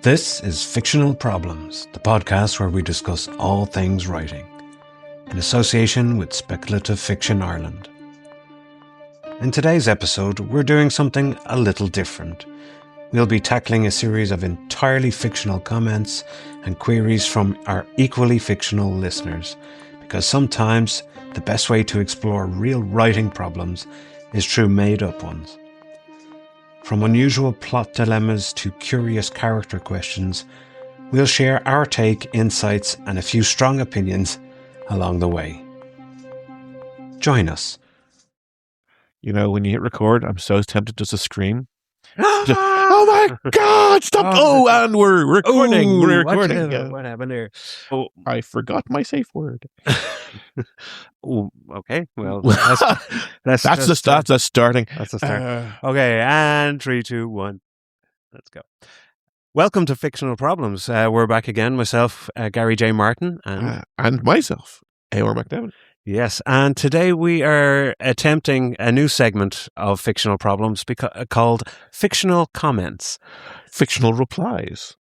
This is Fictional Problems, the podcast where we discuss all things writing, in association with Speculative Fiction Ireland. In today's episode, we're doing something a little different. We'll be tackling a series of entirely fictional comments and queries from our equally fictional listeners, because sometimes the best way to explore real writing problems is through made-up ones. From unusual plot dilemmas to curious character questions, we'll share our take, insights, and a few strong opinions along the way. Join us. You know, when you hit record, I'm so tempted just to scream. Oh my God! Stop! And we're recording. We're recording. What happened there? Oh, I forgot my safe word. Okay, well, that's a starting. That's a start. Okay, and 3, 2, 1. Let's go. Welcome to Fictional Problems. We're back again. Myself, Gary J. Martin, and myself, A.R. McNevin. Yes, and today we are attempting a new segment of Fictional Problems called Fictional Comments. Fictional replies.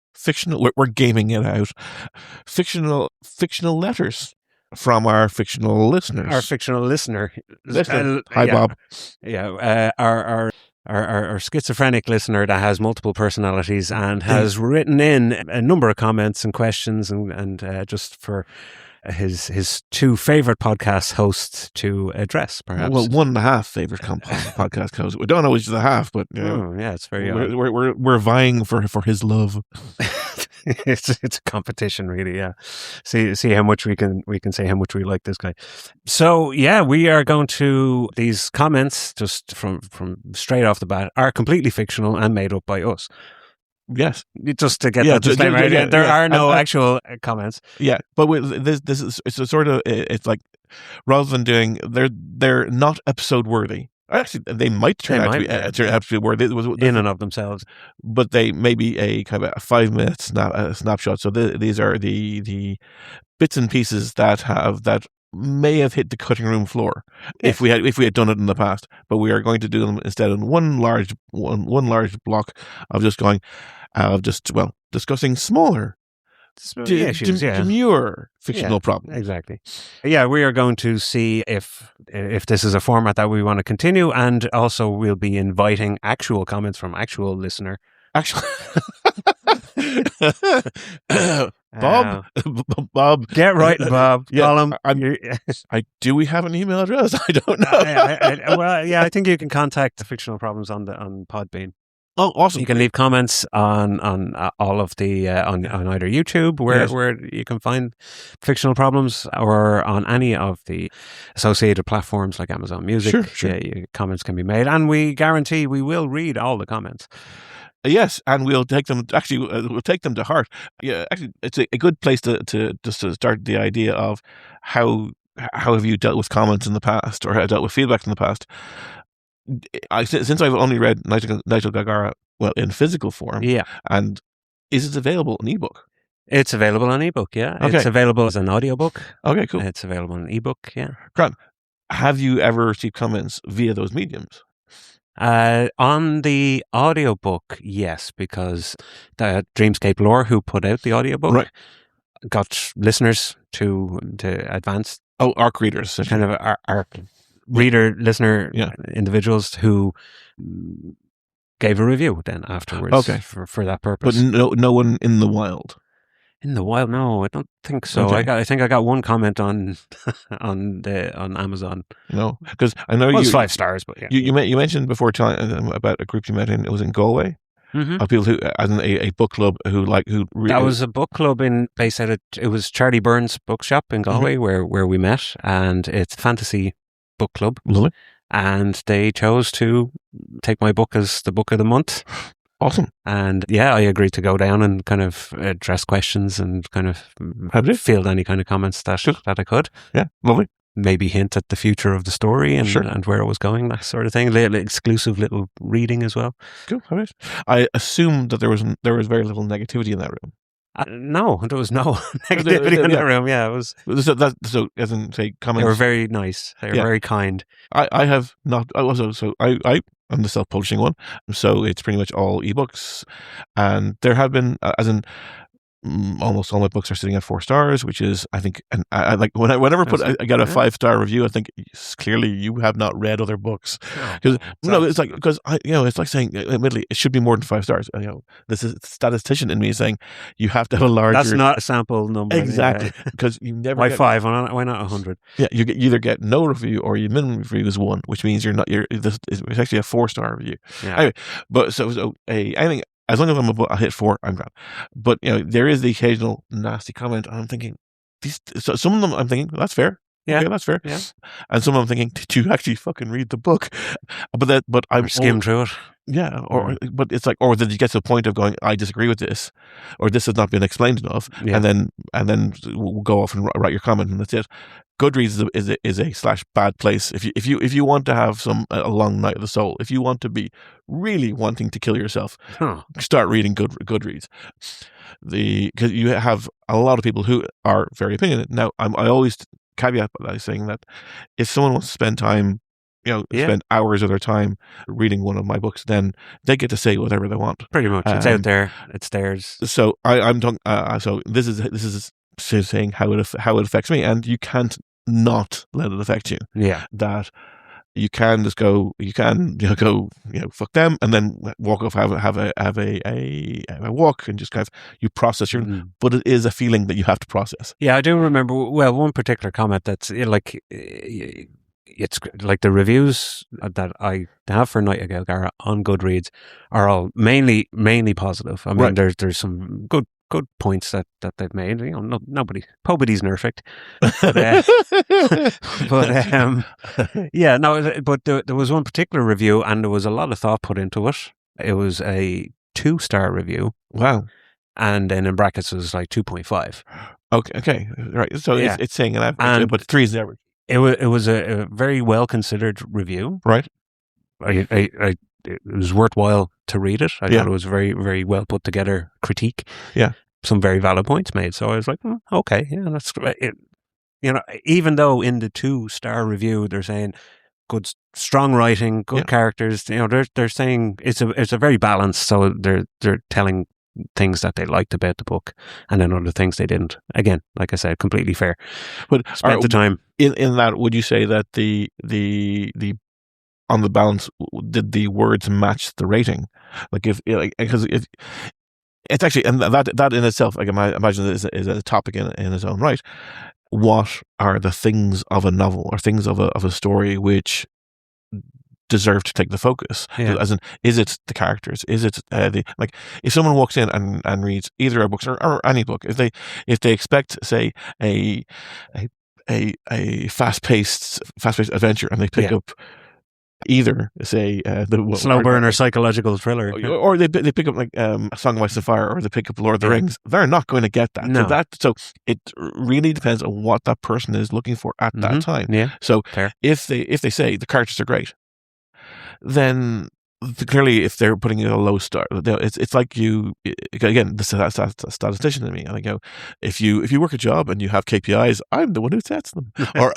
We're gaming it out. Fictional letters from our fictional listeners. Our fictional listener. Hi, Bob. Yeah, our schizophrenic listener that has multiple personalities and has written in a number of comments and questions and just for his two favorite podcast hosts to address, perhaps. Well, 1.5 favorite podcast hosts. We don't know which is the half, but you know, yeah, it's very. We're vying for his love. it's a competition, really. Yeah, see how much we can say how much we like this guy. So yeah, we are going to these comments just from straight off the bat are completely fictional and made up by us. Yes, just to get that disclaimer. There are no actual comments. Yeah, but this is it's a sort of it's like rather than doing they're not episode worthy. Actually, they might turn out to be worthy in and of themselves, but they may be a kind of a 5-minute snapshot. So these are the bits and pieces that may have hit the cutting room floor if we had done it in the past. But we are going to do them instead in one large block of discussing smaller issues, demure fictional problems. Exactly. Yeah, we are going to see if this is a format that we want to continue, and also we'll be inviting actual comments from actual listener. Actually, Bob, get right, Bob. Yeah, do we have an email address? I don't know. Well, yeah, I think you can contact the Fictional Problems on Podbean. Oh, awesome! You can leave comments on all of the on either YouTube where you can find Fictional Problems, or on any of the associated platforms like Amazon Music. Sure. Yeah, comments can be made, and we guarantee we will read all the comments. Yes, and we'll take them. Actually, we'll take them to heart. Yeah, actually, it's a good place to start the idea of how have you dealt with comments in the past, or how dealt with feedback in the past. Since I've only read Nigel Gagara in physical form, and is it available in ebook? It's available on ebook, yeah. Okay. It's available as an audiobook. Okay, cool. It's available in ebook, yeah. Grant, have you ever received comments via those mediums? On the audiobook, yes, because the Dreamscape Lore, who put out the audiobook, got listeners to advance. Oh, ARC readers. Kind of ARC reader, listener individuals who gave a review then afterwards for that purpose. But no one in the wild? In the wild, no, I don't think so. Okay. I think I got one comment on Amazon. No, because I know it was 5 stars, but yeah. You mentioned before about a group you met in. It was in Galway. Mm-hmm. Of people who, as in a book club who really, that was a book club based out of, it was Charlie Byrne's bookshop in Galway, where we met, and it's a fantasy book club. Lovely. And they chose to take my book as the book of the month. Awesome. And yeah, I agreed to go down and kind of address questions and kind of field any kind of comments that I could. Yeah, lovely. Maybe hint at the future of the story and where it was going, that sort of thing. Exclusive little reading as well. Cool. All right. I assumed that there was very little negativity in that room. No, there was no negativity in that room. Yeah, it was. So as in, say, comments. They were very nice. They were very kind. I have not. Also, so I I'm the self-publishing one, so it's pretty much all ebooks. And there have been, as in almost all my books are sitting at 4 stars, which is, I think, and I like whenever I get a 5-star review, I think clearly you have not read other books, because it's like, because it's like saying, admittedly, it should be more than 5 stars. This is statistician in me saying you have to have a larger. That's not a sample number, exactly, because you never. Why 5? Why not 100? Yeah, you either get no review or your minimum review is 1, which means it's actually a 4-star review. Yeah. Anyway, but I think, as long as I hit 4, I'm grand. But there is the occasional nasty comment, and I'm thinking, some of them I'm thinking, that's fair. Yeah, okay, that's fair. Yeah. And some of them I'm thinking, did you actually fucking read the book? But I'm skim through it. Yeah, but it's like, or did you get to the point of going, I disagree with this, or this has not been explained enough, and then we'll go off and write your comment, and that's it. Goodreads is a /bad place if you want to have a long night of the soul. If you want to be really wanting to kill yourself, start reading Goodreads. Because you have a lot of people who are very opinionated. Now, I always caveat by saying that if someone wants to spend time, spend hours of their time reading one of my books, then they get to say whatever they want. Pretty much, it's out there, it's theirs. So I'm talking. So this is saying how it affects me, and you can't not let it affect you. Yeah, that you can just go. You can go. Fuck them, and then walk off. Have a walk, and just kind of you process your. But it is a feeling that you have to process. Yeah, I do remember. Well, one particular comment that's like. It's like the reviews that I have for Night of Galgara on Goodreads are all mainly positive. I mean, there's some good points that they've made. Nobody's perfect, but there was one particular review, and there was a lot of thought put into it. It was a 2-star review. Wow. And then in brackets it was like 2.5. Okay, right. So it's saying an average, but 3 is the average. It was a very well considered review. Right. It was worthwhile to read it. I thought it was very, very well put together critique. Yeah. Some very valid points made. So I was like, okay, yeah, that's it. Even though in the 2-star review they're saying good, strong writing, good characters. They're saying it's a very balanced. So they're telling things that they liked about the book, and then other things they didn't. Again, like I said, completely fair. But spent the time in that. Would you say that the on the balance, did the words match the rating? Like because it's actually, and that in itself, I imagine is a topic in its own right. What are the things of a novel or things of a story which deserve to take the focus? As in, is it the characters? Is it if someone walks in and reads either our books or any book, if they expect, say, a fast-paced adventure, and they pick up either, say, the slow burner psychological thriller, or they pick up like A Song of Ice and Fire, or they pick up Lord of the Rings, they're not going to get that. No. So it really depends on what that person is looking for at that time. Yeah. So fair. If they say the characters are great, then clearly, if they're putting it a low star, it's like you, again, the statistician in me. And I go, if you work a job and you have KPIs, I'm the one who sets them, or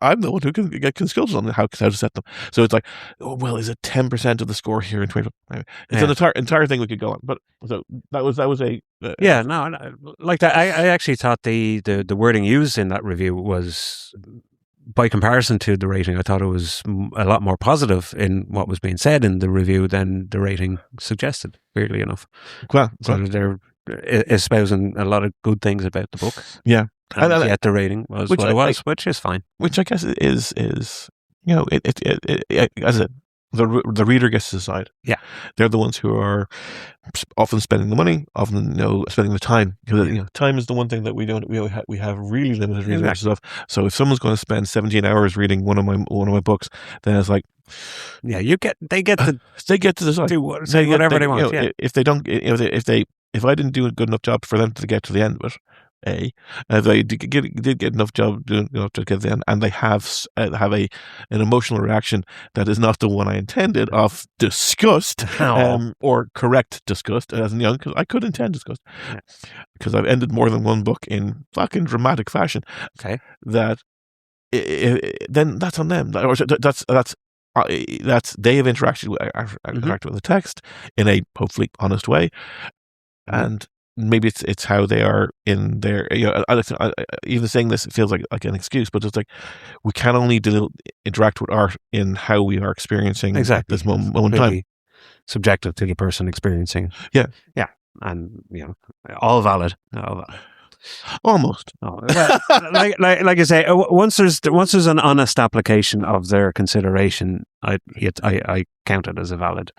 I'm the one who can get consulted on how to set them. So it's like, is it 10% of the score here in 20? It's an entire thing we could go on. But so that was a like that. I actually thought the wording used in that review was, by comparison to the rating, I thought it was a lot more positive in what was being said in the review than the rating suggested, weirdly enough. Well, so they're espousing a lot of good things about the book. Yeah. And yet the rating was what it was, which is fine. Which I guess is as I said, the reader gets to decide. Yeah. They're the ones who are often spending the money, often spending the time, because time is the one thing that we don't. We have really limited resources of. So if someone's going to spend 17 hours reading one of my books, then it's like, they get to decide. Do whatever they want. If they don't, if I didn't do a good enough job for them to get to the end of it, if they did get enough job doing to get to the end, and they have an emotional reaction that is not the one I intended, of disgust, or correct disgust, as in because I could intend disgust, because I've ended more than one book in fucking dramatic fashion. Okay, that then that's on them. That's they have interacted with the text in a hopefully honest way, and maybe it's how they are in their. Even saying this, it feels like an excuse, but it's like we can only interact with art in how we are experiencing this moment in time. Subjective to the person experiencing it. Yeah, and all valid. Almost. Well, like I say, once there's an honest application of their consideration, I count it as a valid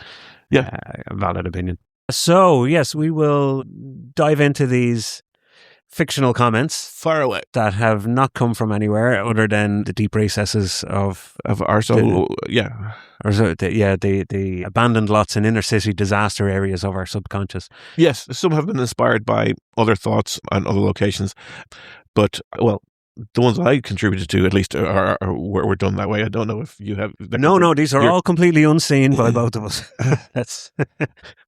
opinion. So yes, we will dive into these fictional comments far away that have not come from anywhere other than the deep recesses of our soul. The abandoned lots and inner city disaster areas of our subconscious. Yes, some have been inspired by other thoughts and other locations, but the ones that I contributed to, at least, were done that way. I don't know if you have. No, these are all completely unseen by both of us.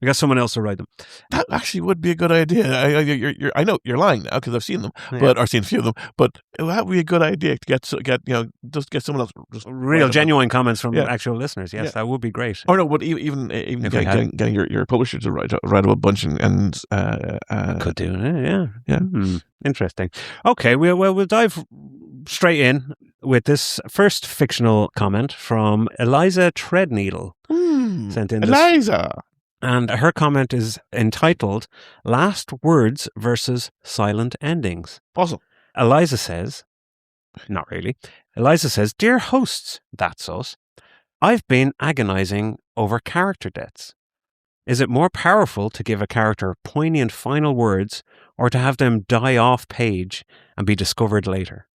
We got someone else to write them. That actually would be a good idea. I know you're lying now because I've seen them, or seen a few of them. But that would be a good idea to get someone else. Real genuine comments from actual listeners. Yes, that would be great. Or no, but even getting your publisher to write up a bunch and could do. Yeah. Interesting. Okay, we'll dive straight in with this first fictional comment from Eliza Treadneedle. Sent in Eliza! And her comment is entitled Last Words versus Silent Endings. Awesome. Eliza says, not really. Eliza says, Dear hosts, that's us, I've been agonizing over character deaths. Is it more powerful to give a character poignant final words or to have them die off page and be discovered later?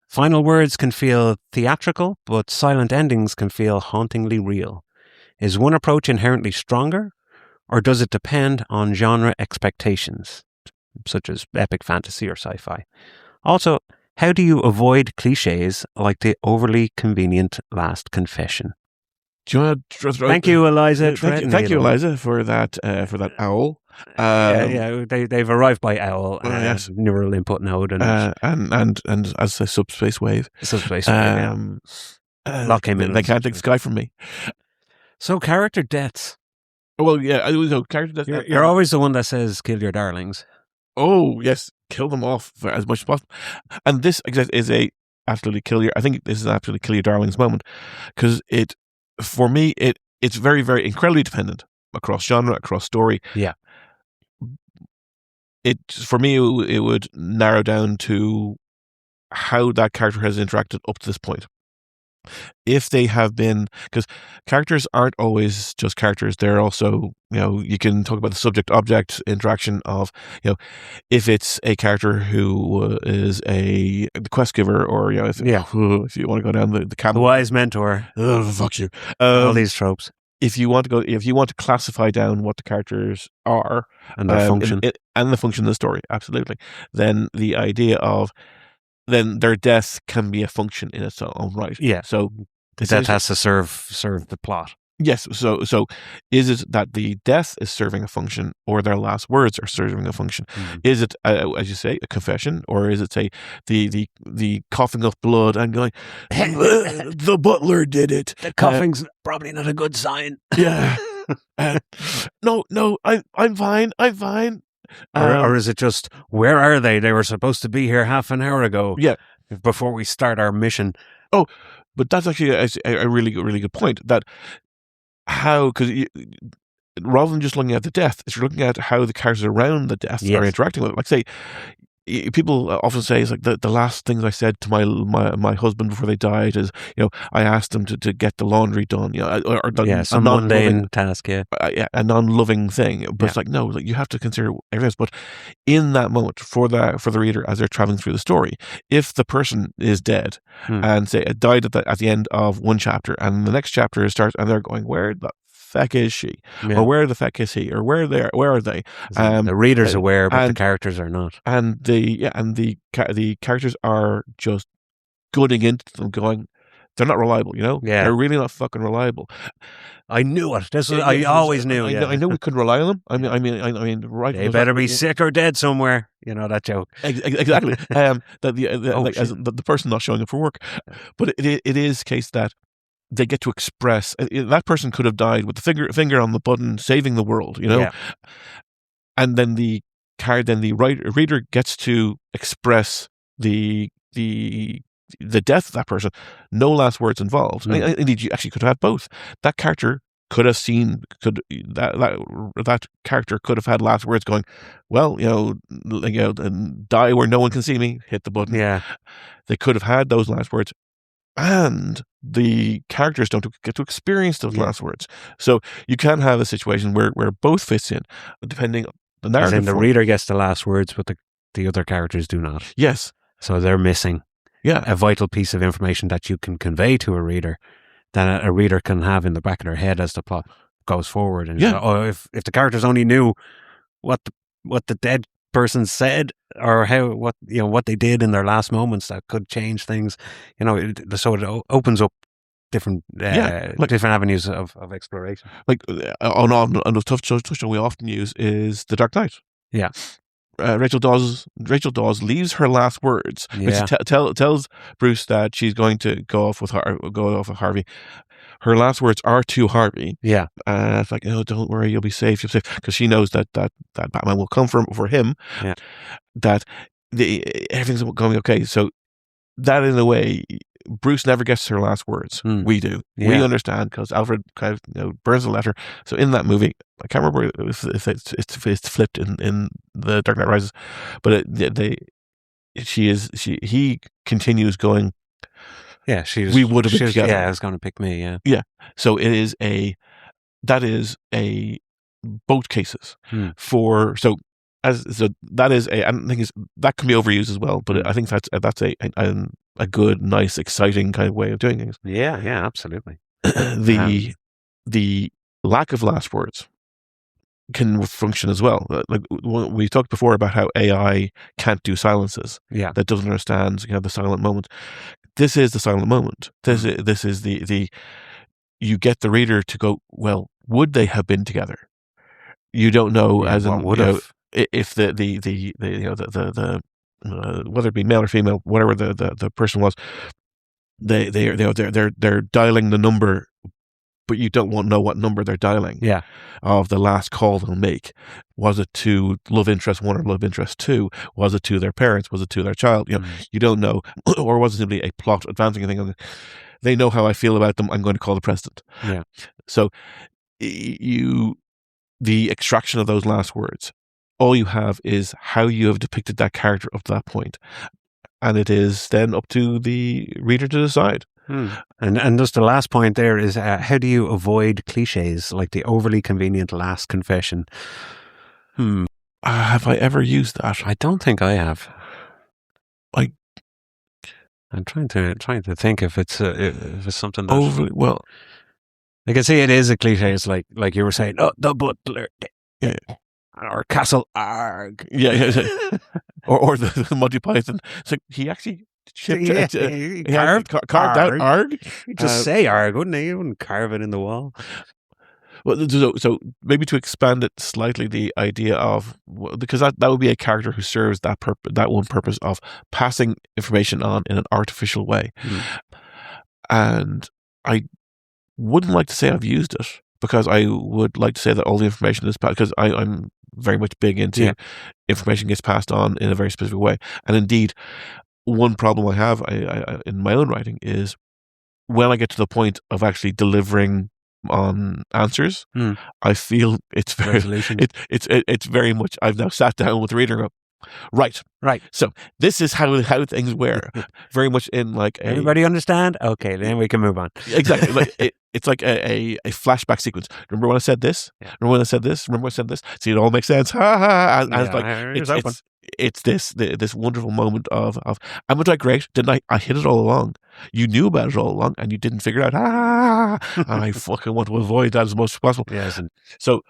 Final words can feel theatrical, but silent endings can feel hauntingly real. Is one approach inherently stronger, or does it depend on genre expectations, such as epic fantasy or sci-fi? Also, how do you avoid cliches like the overly convenient last confession? Do you want to Thank you, Eliza. Thank you, Eliza, for that owl. They've arrived by owl. Yes. Neural input node and as a subspace wave. Lot came in. They can't take the sky from me. So character deaths. Well, yeah, character deaths. You're always the one that says kill your darlings. Oh yes, kill them off for as much as possible. And this is a absolutely kill your. I think this is an absolutely kill your darlings moment because for me, it's very, very incredibly dependent across genre, across story. Yeah. For me, it would narrow down to how that character has interacted up to this point. If they have been, because characters aren't always just characters, they're also, you can talk about the subject-object interaction of, if it's a character who is the quest giver, or, if you want to go down the camel. The wise mentor. Fuck you. All these tropes. If you want to classify down what the characters are and their function and the function of the story, absolutely, then the idea of then their death can be a function in its own right. Yeah. So the death has to serve the plot. Yes. So is it that the death is serving a function, or their last words are serving a function? Mm-hmm. Is it, as you say, a confession, or is it, say, the coughing of blood and going, the butler did it? The coughing's probably not a good sign. Yeah. No, I'm fine. I'm fine. Or is it just, where are they? They were supposed to be here half an hour ago. Yeah. Before we start our mission. Oh, but that's actually a really, really good point. That because rather than just looking at the death, you're looking at how the characters around the death are interacting with it. Like, say, people often say, it's like the last things I said to my husband before they died is, I asked them to get the laundry done, or some mundane task, a non-loving thing. But it's like, no, like, you have to consider everything else. But in that moment, for the reader as they're traveling through the story, if the person is dead and say it died at the end of one chapter, and the next chapter starts, and they're going, where the feck is she, or where the feck is he, or where are they? The reader's aware, but the characters are not, and the characters are just gooding into them, going, they're not reliable, they're really not fucking reliable. I knew it. I always knew. I know we couldn't rely on them. I mean, right? They better be sick or dead somewhere. That joke. Exactly. That the person not showing up for work, but it is case that they get to express. That person could have died with the finger on the button, saving the world, Yeah. and then the reader gets to express the death of that person. No last words involved. Indeed, you actually could have had both. That character could have seen that character could have had last words going, well, and die where no one can see me, hit the button. Yeah. They could have had those last words, and the characters don't get to experience those last words. So you can have a situation where both fits in, depending on the narrative. As in the reader gets the last words, but the other characters do not. Yes. So they're missing a vital piece of information that you can convey to a reader, that a reader can have in the back of their head as the plot goes forward. And if the characters only knew what the dead person said, or what they did in their last moments, that could change things. So it opens up different different avenues of exploration. Like on the touchstone we often use is The Dark Knight. Yeah. Rachel Dawes leaves her last words. Yeah. She tells Bruce that she's going to go off with Harvey. Her last words are to Harvey. Yeah. It's like, oh, don't worry, you'll be safe. Because she knows that Batman will come for him. Yeah. That everything's going okay. So that, in a way, Bruce never gets her last words. We do. Yeah. We understand, because Alfred kind of burns the letter. So in that movie, I can't remember if it's flipped in The Dark Knight Rises, but he continues going. Yeah, we would have been together. Yeah, I was going to pick me. Yeah. Yeah. So that is both cases for so. That is I don't think that can be overused as well, but I think that's a good, nice, exciting kind of way of doing things. Yeah, absolutely. The lack of last words can function as well. Like we talked before about how AI can't do silences. Yeah, that doesn't understand the silent moment. This is the silent moment. This is the you get the reader to go, well, would they have been together? You don't know, as in would have. If the whether it be male or female, whatever the person was, they're dialing the number, but you don't know what number they're dialing. Yeah. Of the last call they'll make. Was it to love interest 1 or love interest 2? Was it to their parents? Was it to their child? You don't know, or was it simply a plot advancing a thing? They know how I feel about them. I'm going to call the president. Yeah. So the extraction of those last words. All you have is how you have depicted that character up to that point. And it is then up to the reader to decide. And just the last point there is, how do you avoid cliches like the overly convenient last confession? Have I ever used that? I don't think I have. I'm trying to think if it's something that overly, well, I can see it is a cliche. It's like you were saying, the butler. Yeah. Or Castle Arg. Yeah. or the Monty Python. So he actually carved out Arg. He'd just say Arg, wouldn't he? He wouldn't carve it in the wall. Well, so maybe to expand it slightly, the idea of, because that would be a character who serves that one purpose of passing information on in an artificial way. And I wouldn't like to say I've used it, because I would like to say that all the information is passed, because I'm very much big into information gets passed on in a very specific way. And indeed, one problem I have in my own writing is when I get to the point of actually delivering on answers, I feel it's very it's very much, I've now sat down with the reader and go, right. So this is how things were. Very much in like everybody understand? Okay, then we can move on. Exactly. Like it's like a flashback sequence. Remember when I said this? Remember when I said this? Remember when I said this? See, it all makes sense. Ha ha. And it's like it's this wonderful moment of am I great? Didn't I hit it all along? You knew about it all along and you didn't figure it out. And I fucking want to avoid that as much as possible. Yes. So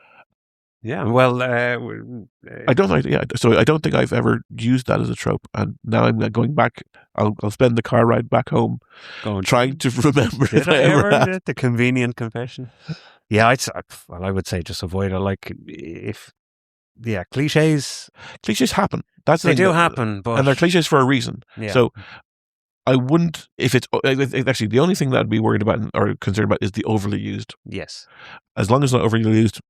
yeah, well, I don't think. Yeah, so I don't think I've ever used that as a trope, and now I'm going back. I'll spend the car ride back home, trying to remember. Did I ever the convenient confession? Yeah, I would say just avoid it. Like cliches happen. They do happen, but and they're cliches for a reason. Yeah. So I wouldn't, if it's actually the only thing that I'd be worried about or concerned about is the overly used. Yes. As long as it's not overly used,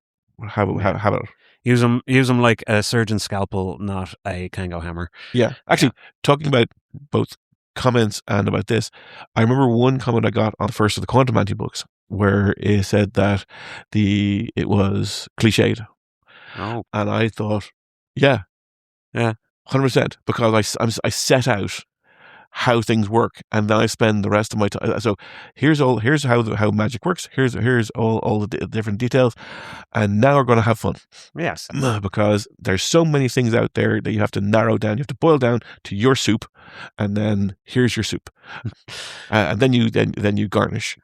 have it. Use them like a surgeon's scalpel, not a Kango hammer. Yeah. Actually, talking about both comments and about this, I remember one comment I got on the first of the Quantum Anti books where it said that it was cliched. Oh. And I thought, yeah, 100%, because I set out how things work, and then I spend the rest of my time. So here's how magic works. Here's all the different details, and now we're going to have fun. Yes, because there's so many things out there that you have to narrow down. You have to boil down to your soup, and then here's your soup, and then you garnish.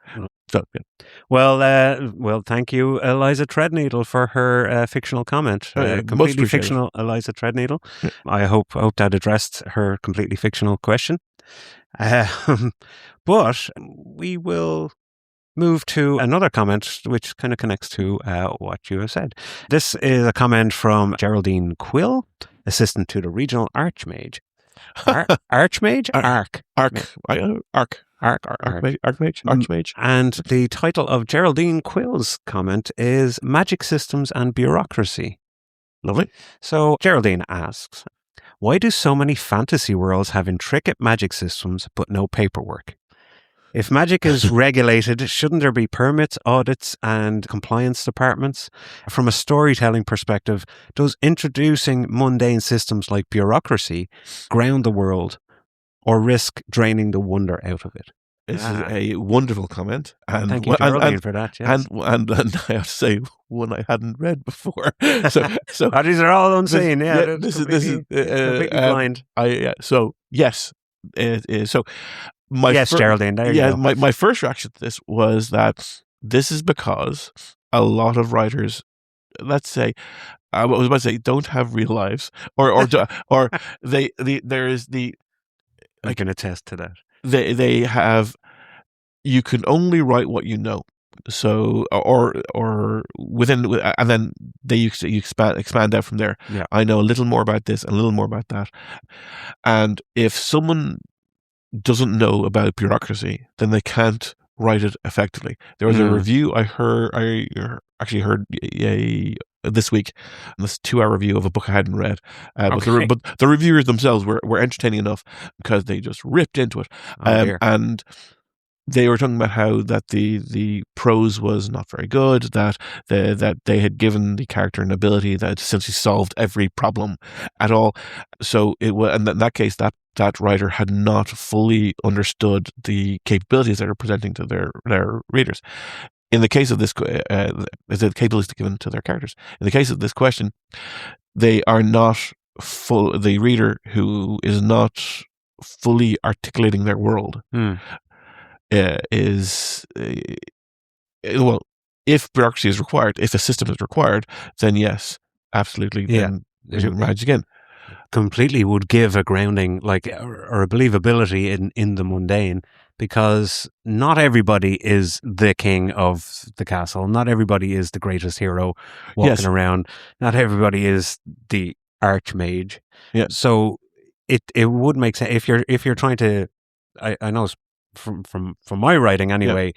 So, yeah. Well, thank you, Eliza Treadneedle, for her fictional comment. Completely fictional, Eliza Treadneedle. Yeah. I hope that addressed her completely fictional question. But we will move to another comment which kind of connects to what you have said. This is a comment from Geraldine Quill, assistant to the regional archmage. Archmage? Archmage. And the title of Geraldine Quill's comment is Magic Systems and Bureaucracy. Lovely. So Geraldine asks, why do so many fantasy worlds have intricate magic systems but no paperwork? If magic is regulated, shouldn't there be permits, audits, and compliance departments? From a storytelling perspective, does introducing mundane systems like bureaucracy ground the world or risk draining the wonder out of it? This is a wonderful comment. And thank you, Geraldine, for that. Yes. And I have to say, one I hadn't read before. So these are all unseen. This is completely blind. So yes, it is. So Geraldine. There you go. My first reaction to this was that this is because a lot of writers, let's say, I was about to say, don't have real lives, or there is the. I can attest to that. They have. You can only write what you know. So, or within, and then you expand out from there. Yeah. I know a little more about this, and a little more about that, and if someone doesn't know about bureaucracy, then they can't write it effectively. There was a review I actually heard this week, this 2-hour review of a book I hadn't read, but the reviewers themselves were entertaining enough because they just ripped into it, and they were talking about how that the prose was not very good, that they had given the character an ability that essentially solved every problem at all. So it was, and in that case, that writer had not fully understood the capabilities that are presenting to their readers. In the case of this, the capabilities given to their characters. In the case of this question, they are not full. The reader who is not fully articulating their world. Is well, if bureaucracy is required, if a system is required, then yes, absolutely. Then magic again. Completely would give a grounding, like, or a believability in the mundane, because not everybody is the king of the castle. Not everybody is the greatest hero walking around. Not everybody is the archmage. Yeah. So it would make sense if you're trying to. I know from my writing anyway.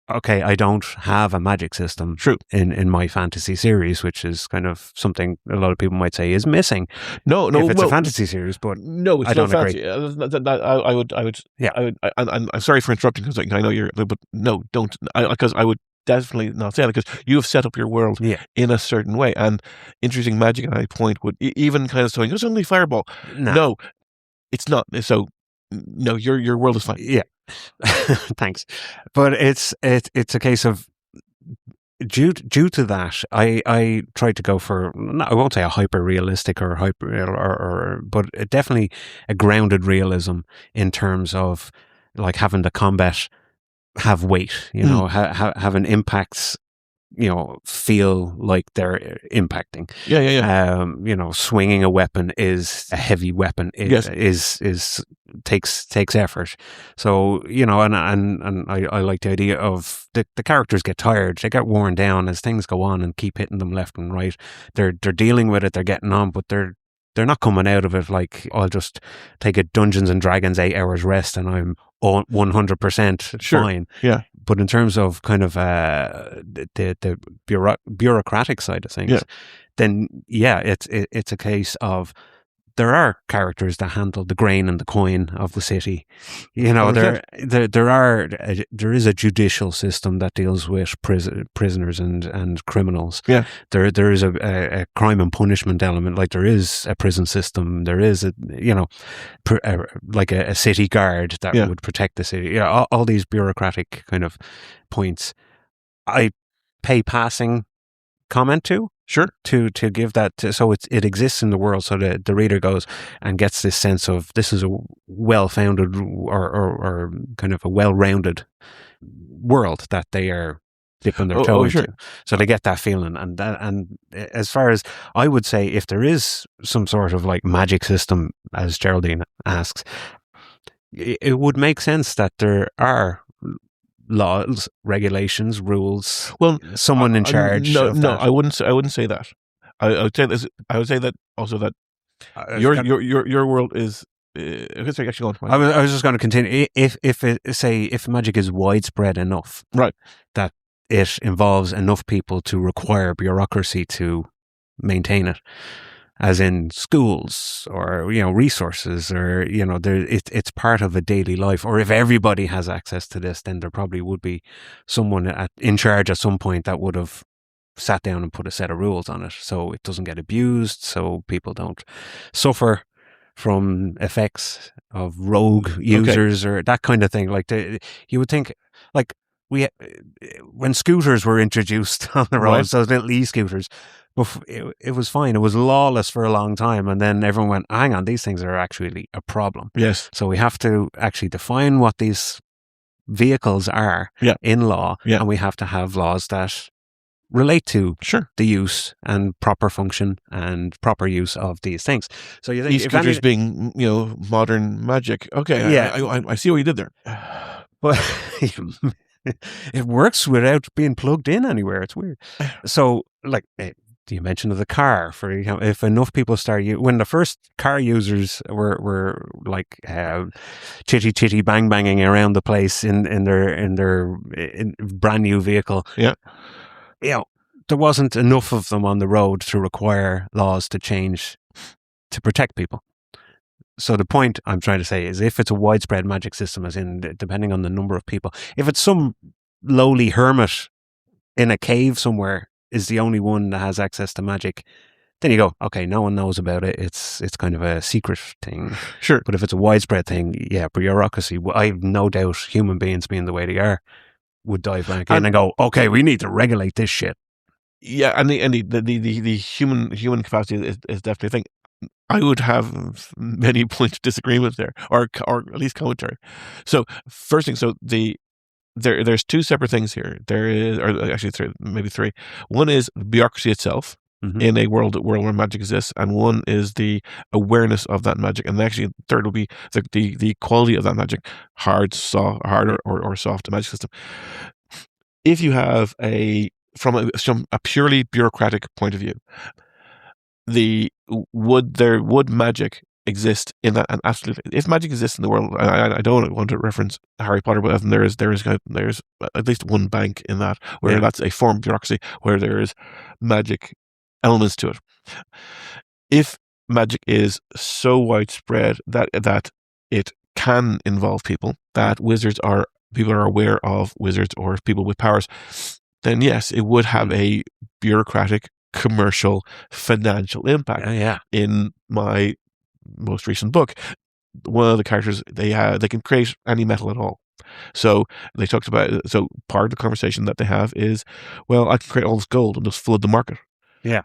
Okay, I don't have a magic system. True. In my fantasy series, which is kind of something a lot of people might say is missing. No, if it's a fantasy series, but no, it's not fantasy. I would. Yeah. I'm sorry for interrupting because I know you're, but no, don't. Because I would definitely not say that, because you have set up your world in a certain way, and introducing magic at a point would even kind of saying it's only fireball. No, it's not. So no, your world is fine. Yeah. Thanks, but it's a case of due to that I tried to go for, I won't say a hyper realistic or but definitely a grounded realism in terms of like having the combat have weight, having impacts, feel like they're impacting. Swinging a weapon is a heavy weapon. Is takes effort. So and I like the idea of the characters get tired, they get worn down as things go on and keep hitting them left and right. They're dealing with it, they're getting on, but they're they're not coming out of it like, I'll just take a Dungeons and Dragons 8 hours rest and I'm 100% fine. Yeah. But in terms of kind of the bureaucratic side of things, then it's a case of there are characters that handle the grain and the coin of the city. You know, there is a judicial system that deals with prisoners and criminals. Yeah. There is a crime and punishment element. Like there is a prison system. There is like a city guard that would protect the city. Yeah, all these bureaucratic kind of points. I pay passing comment to. Sure. To give that, so it exists in the world, so the reader goes and gets this sense of this is a well-founded or kind of a well-rounded world that they are dipping their toe into. So they get that feeling, and as far as I would say, if there is some sort of like magic system, as Geraldine asks, it would make sense that there are laws, regulations, rules. Well, someone in charge. No, I wouldn't say that. I would say this. I would say that also that your world is. Actually, go on. I was just going to continue. If magic is widespread enough, right, that it involves enough people to require bureaucracy to maintain it, as in schools or resources, or it's part of a daily life. Or if everybody has access to this, then there probably would be someone in charge at some point that would have sat down and put a set of rules on it, so it doesn't get abused, so people don't suffer from effects of rogue users or that kind of thing. Like you would think, like when scooters were introduced on the roads, those little e-scooters. It was fine. It was lawless for a long time. And then everyone went, hang on, these things are actually a problem. Yes. So we have to actually define what these vehicles are in law. Yeah. And we have to have laws that relate to the use and proper function and proper use of these things. So you think e-scooters being, modern magic. Okay. Yeah. I see what you did there. But it works without being plugged in anywhere. It's weird. So like, you mentioned the car, for if enough people start when the first car users were like chitty bang banging around the place in their brand new vehicle, there wasn't enough of them on the road to require laws to change to protect people. So the point I'm trying to say is, if it's a widespread magic system, as in depending on the number of people, if it's some lowly hermit in a cave somewhere is the only one that has access to magic, then you go, okay, no one knows about it. It's kind of a secret thing. Sure. But if it's a widespread thing, bureaucracy, I have no doubt human beings being the way they are would dive back in and go, okay, we need to regulate this shit. Yeah, and the human capacity is definitely a thing. I would have many points of disagreement there, or at least commentary. So first thing, there's two separate things here. There is, or actually maybe three. One is bureaucracy itself in a world where magic exists, and one is the awareness of that magic, and actually third will be the quality of that magic, hard or soft magic system. If you have from a purely bureaucratic point of view, would magic exist in that? And absolutely, if magic exists in the world, I don't want to reference Harry Potter, but there's at least one bank in that where that's a form of bureaucracy where there is magic elements to it. If magic is so widespread that it can involve people, that people are aware of wizards or people with powers, then yes, it would have a bureaucratic, commercial, financial impact. In my most recent book, one of the characters, they can create any metal at all. So they talked about, part of the conversation that they have is, well, I can create all this gold and just flood the market. Yeah.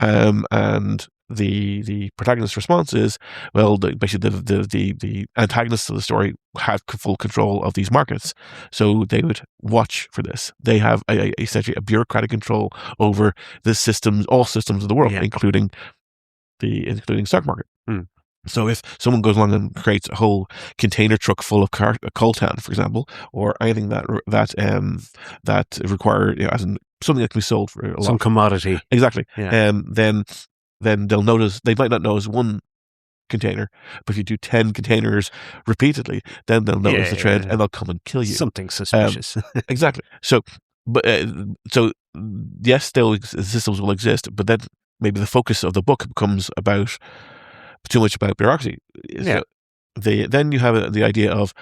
And the protagonist's response is, well, basically the antagonists of the story have full control of these markets, so they would watch for this. They have essentially a bureaucratic control over the systems, all systems of the world, including stock market. So if someone goes along and creates a whole container truck full of coltan, for example, or anything that require, as in something that can be sold for a lot, some commodity, exactly, then they'll notice, they might not notice one container. But if you do 10 containers repeatedly, then they'll notice the trend and they'll come and kill you. Something suspicious. Exactly. So, but yes, systems will exist, but then maybe the focus of the book becomes about too much about bureaucracy. Yeah. So then you have the idea of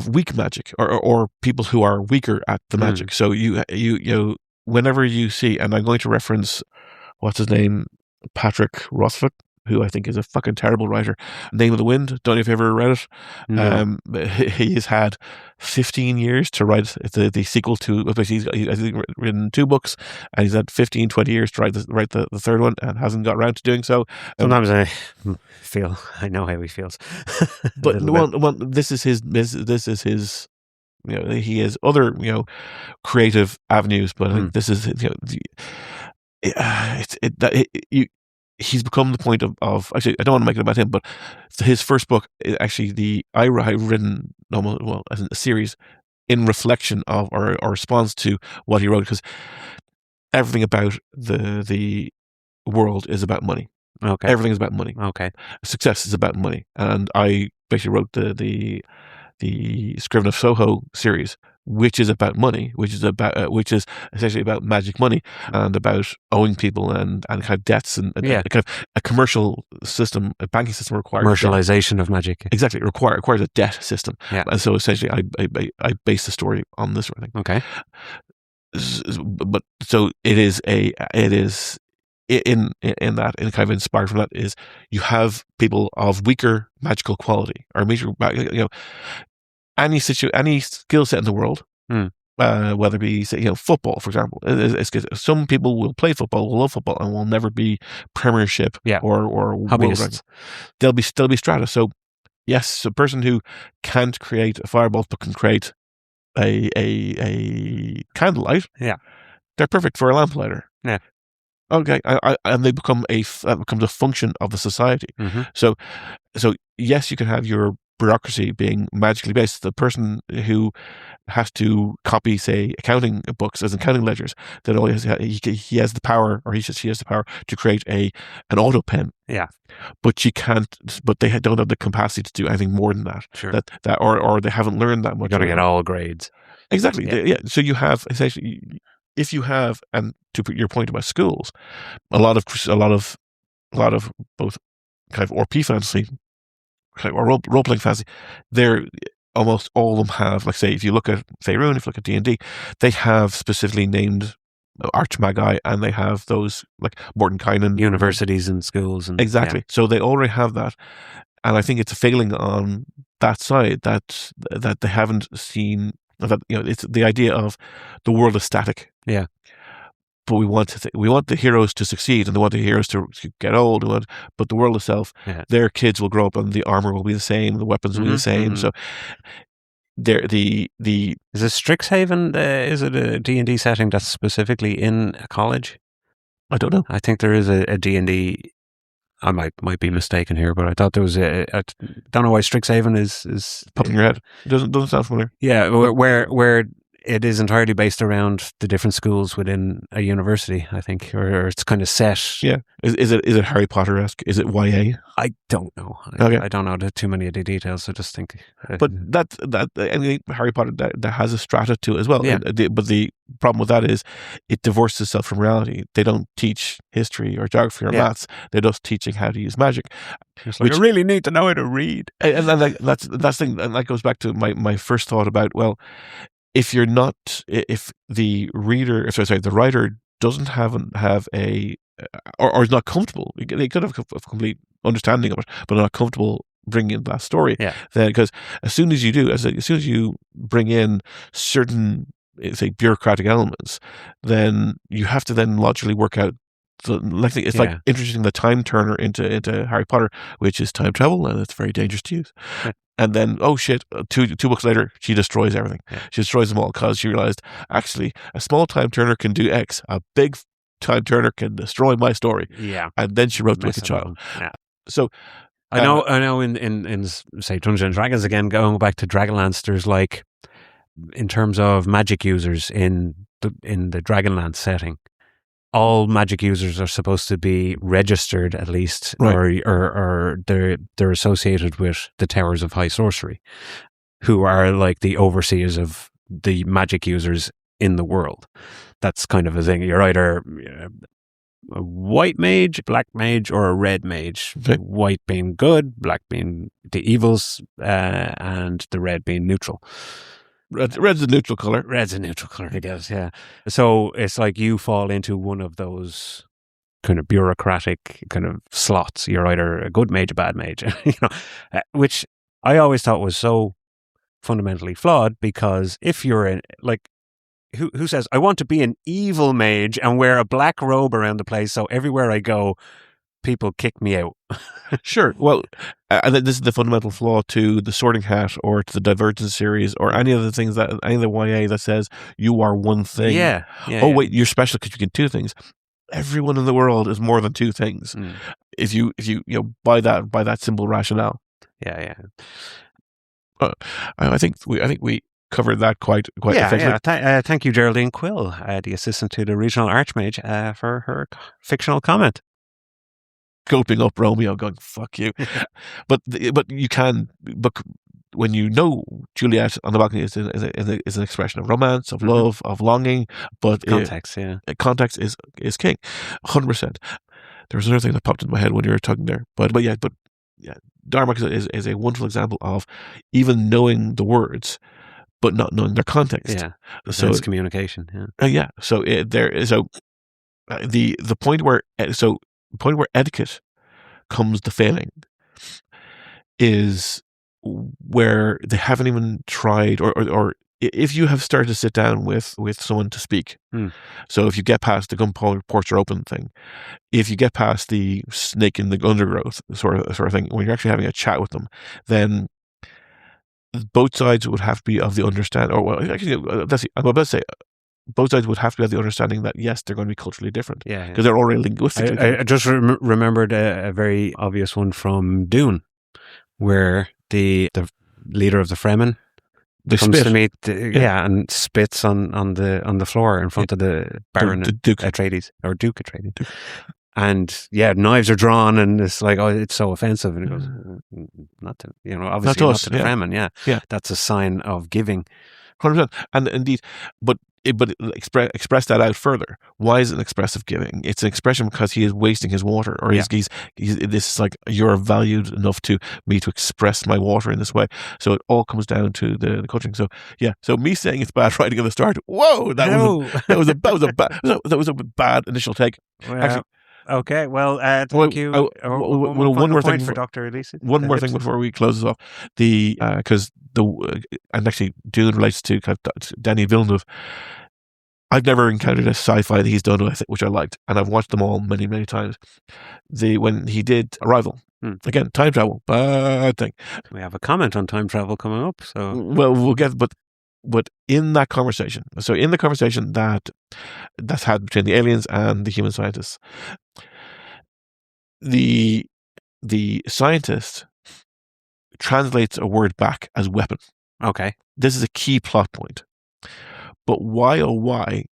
weak magic or people who are weaker at the magic. So you whenever you see, and I'm going to reference what's his name, Patrick Rothfuss, who I think is a fucking terrible writer. Name of the Wind. Don't know if you ever read it. No. He has had 15 years to write the sequel to. He's written 2 books, and he's had 15, 20 years to write the third one, and hasn't got around to doing so. Sometimes I feel I know how he feels. But this is his. This is his. He has other creative avenues, but I think this is he's become the point of actually, I don't want to make it about him, but his first book is actually I've written as a series in reflection of or response to what he wrote, because everything about the world is about money. Okay. Everything is about money. Okay. Success is about money, and I basically wrote the Scriven of Soho series, which is about money, which is essentially about magic money and about owing people and kind of debts and kind of a commercial system, a banking system requires commercialization of magic. Exactly, requires a debt system. Yeah. And so essentially, I base the story on this sort of thing. Okay. But so it is in that, and kind of inspired from that, is you have people of weaker magical quality or any skill set in the world, whether it be football, for example. Some people will play football, will love football, and will never be Premiership or hobbyists. They'll be strata. So yes, a person who can't create a fireball but can create a candlelight, they're perfect for a lamplighter. Yeah. Okay, and they become becomes a function of the society. Mm-hmm. So yes, you can have your bureaucracy being magically based. The person who has to copy, say, accounting books as accounting ledgers, that always he has the power, or she has the power to create an auto pen. Yeah, but she can't. But they don't have the capacity to do anything more than that. Sure. Or they haven't learned that much. You got to get all grades. Exactly. Yeah. So you have essentially. If you have, and to put your point about schools, a lot of both kind of RP fantasy, kind of, or role playing fantasy, they're almost all of them have, like, say, if you look at Faerun, if you look at D&D, they have specifically named archmagi, and they have those like Mordenkainen, universities and schools, and exactly. So they already have that, and I think it's a failing on that side that they haven't seen. That it's the idea of the world is static. Yeah, but we want the heroes to succeed, and they want the heroes to get old. But the world itself, their kids will grow up, and the armor will be the same, the weapons will be the same. So, is it Strixhaven? Is it a D&D setting that's specifically in a college? I don't know. I think there is a D&D. I might be mistaken here, but I thought there was I don't know why Strixhaven is popping your head. It doesn't sound familiar. Yeah, where it is entirely based around the different schools within a university, I think, or it's kind of set. Yeah, is it Harry Potter-esque? Is it YA? I don't know. I don't know too many of the details. I just think. But that Harry Potter that has a strata to it as well. Yeah. But the problem with that is it divorces itself from reality. They don't teach history or geography or maths. They're just teaching how to use magic. Which you really need to know how to read. And then that's the thing, and that goes back to my first thought about, well, if the writer doesn't have a or is not comfortable, they could have a complete understanding of it, but not comfortable bringing in that story. Yeah. Then, because as soon as you bring in certain, say, bureaucratic elements, then you have to then logically work out. So like introducing the time turner into Harry Potter, which is time travel, and it's very dangerous to use. Yeah. And then, oh shit, two books later, she destroys everything. Yeah. She destroys them all because she realized, actually, a small time turner can do X. A big time turner can destroy my story. Yeah. And then she wrote like a child. Yeah. So I know in say Dungeons and Dragons, again, going back to Dragonlance, there's like, in terms of magic users in the Dragonlance setting, all magic users are supposed to be registered at least, Right. or they're associated with the Towers of High Sorcery, who are like the overseers of the magic users in the world. That's kind of a thing. You're either a white mage, black mage, or a red mage. Okay. White being good, black being the evils, and the red being neutral. Red's a neutral color. Red's a neutral color, I guess, yeah. So it's like you fall into one of those kind of bureaucratic kind of slots. You're either a good mage, a bad mage, which I always thought was so fundamentally flawed, because if you're who says, I want to be an evil mage and wear a black robe around the place so everywhere I go, people kick me out? Sure. Well, I think this is the fundamental flaw to the Sorting Hat or to the Divergence series or any of the things any of the YA that says you are one thing. Yeah. Wait, you're special because you can do things. Everyone in the world is more than two things. If you by that simple rationale. Yeah. I think we covered that quite effectively. Yeah. Thank you, Geraldine Quill, the assistant to the regional archmage, for her fictional comment. Gulping up Romeo, going "fuck you," but you can. But when you know Juliet on the balcony is an expression of romance, of love, of longing, but context, context is king, 100%. There was another thing that popped into my head when you were talking there, but Darmok is a wonderful example of even knowing the words, but not knowing their context. Yeah, so it's communication. So the point where etiquette comes to failing is where they haven't even tried, or if you have started to sit down with someone to speak. So if you get past the ports are open thing, if you get past the snake in the undergrowth sort of thing, when you're actually having a chat with them, then both sides would have to be of the understanding, I'm about to say both sides would have to have the understanding that yes, they're going to be culturally different, because they're already linguistically different. I just remembered a very obvious one from Dune, where the leader of the Fremen comes to meet, and spits on the floor in front of the Baron Duke Atreides, or Duke Atreides. And knives are drawn, and it's like, oh, it's so offensive. And he goes, not to, obviously not to the Fremen. Yeah, that's a sign of giving. 100%. And indeed, but express that out further. Why is it an expressive giving? It's an expression because he is wasting his water, or he's this is like, you're valued enough to me to express my water in this way. So it all comes down to the coaching. So so me saying it's bad writing at the start. Whoa, that was a bad initial take. Well, actually. Okay, well, thank you. One more thing for Dr. Elise. One more thing before we close this off. Because and actually Dune relates to Denis Villeneuve. I've never encountered a sci-fi that he's done which I liked, and I've watched them all many, many times. When he did Arrival, again, time travel, bad thing. We have a comment on time travel coming up, so we'll get, but in that conversation, that's had between the aliens and the human scientists, the scientist translates a word back as weapon. Okay. This is a key plot point. But why, or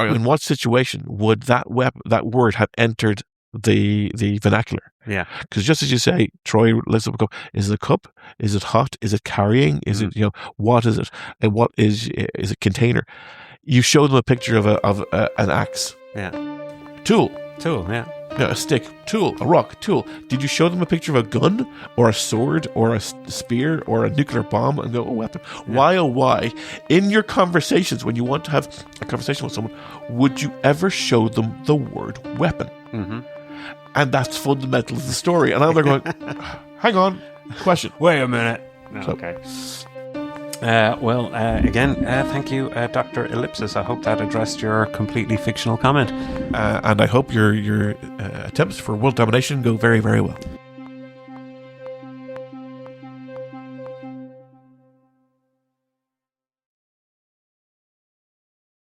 in what situation would that word have entered the vernacular? Yeah. Because just as you say, Troy lifts up a cup. Is it a cup? Is it hot? Is it carrying? Is it, what is it? And what is a container? You show them a picture of an axe. Yeah. Tool, yeah. A stick, tool, a rock, tool. Did you show them a picture of a gun or a sword or a spear or a nuclear bomb and go, oh, weapon? Yeah. Why? In your conversations, when you want to have a conversation with someone, would you ever show them the word weapon? Mm-hmm. And that's fundamental to the story. And now they're going, hang on, question. Wait a minute. Okay. Again, thank you, Dr. Ellipsis. I hope that addressed your completely fictional comment. And I hope your attempts for world domination go very, very well.